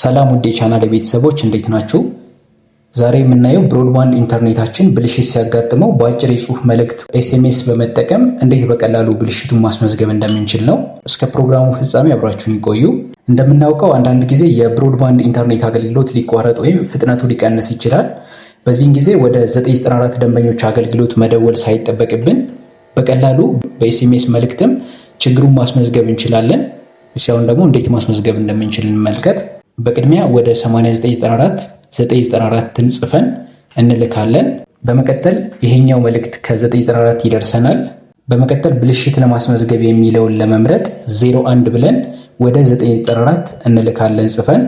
ሰላም ውድ የቻናል ቤተሰቦች እንዴት ናችሁ? ዛሬ የምናየው ብሮድባንድ ኢንተርኔታችን ብልሽት ሲያጋጥመው በአጭር የጽሁፍ መልእክት ኤስኤምኤስ በመጠቀም እንዴት በቀላሉ ብልሽቱን ማስመዝገብ እንደምንችል ነው። እስከ ፕሮግራሙ ፍጻሜ አብራችሁን ይቆዩ። እንደምናውቀው አንዳንድ ጊዜ የብሮድባንድ ኢንተርኔት አገልግሎት ሊቋረጥ ወይም ፍጥነቱ ሊቀንስ ይችላል። በዚህን ጊዜ ወደ 994 ደንበኞች አገልግሎት መደወል ሳይጠበቅብን በቀላሉ በኤስኤምኤስ መልእክትም ችግሩን ማስመዝገብ እንችላለን። እሺ አሁን ደግሞ እንዴት ማስመዝገብ እንደምንችል እንመልከት። በቅድሚያ ወደ 8994 ጽፈን እንልካለን። በመቀጠል ይሄኛው መልእክት ከ994 ይደርሰናል። በመቀጠል ብልሽት ለማስመዝገብ የሚለውን ለመምረጥ 01 ብለን ወደ 994 እንልካለን ጽፈን።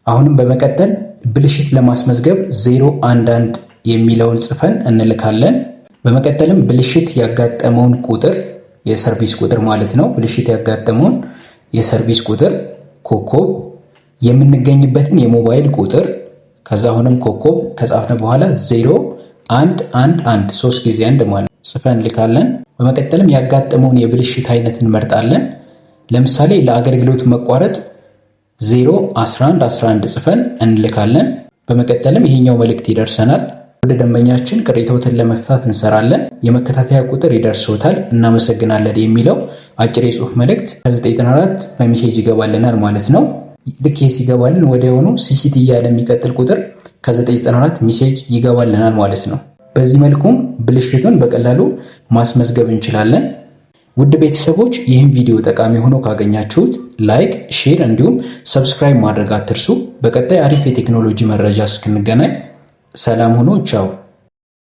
አሁንም በመቀጠል ብልሽት ለማስመዝገብ 011 የሚለውን ጽፈን እንልካለን። በመቀጠልም ብልሽት ያጋጠመውን ቁጥር የሰርቪስ ቁጥር ማለት ነው። ብልሽት ያጋጠመውን የሰርቪስ ቁጥር ኮከብ የምንገኝበትን የሞባይል ቁጥር ከዛ አሁንም ኮከብ ከጻፍን በኋላ 0111 3 ጊዜ አንድ ማለት ጽፈን ልካለን። በመቀጠልም ያጋጠመውን የብልሽት አይነት እንመርጣለን። ለምሳሌ ለአገልግሎት መቋረጥ 01111 ጽፈን እንልካለን። በመቀጠልም ይሄኛው መልእክት ይደርሰናል። ወደ ደንበኛችን ቅሬታዎትን ለመፍታት እንሰራለን። የመከታተያ ቁጥር ይደርሶታል እናመሰግናለን የሚለው አጭር የጽሁፍ መልእክት ከ994 በሜሴጅ ይገባልናል ማለት ነው። ልክ ይሄ ሲገባልን ወዲያውኑ ሲሲቲ እያለ የሚቀጥል ቁጥር ከ994 ሜሴጅ ይገባልናል ማለት ነው። በዚህ መልኩም ብልሽቱን በቀላሉ ማስመዝገብ እንችላለን። ውድ ቤተሰቦች ይህን ቪዲዮ ጠቃሚ ሆኖ ካገኛችሁት ላይክ፣ ሼር እንዲሁም ሰብስክራይብ ማድረግ አትርሱ። በቀጣይ አሪፍ የቴክኖሎጂ መረጃ እስክንገናኝ ሰላም ሁኑ። ቻው።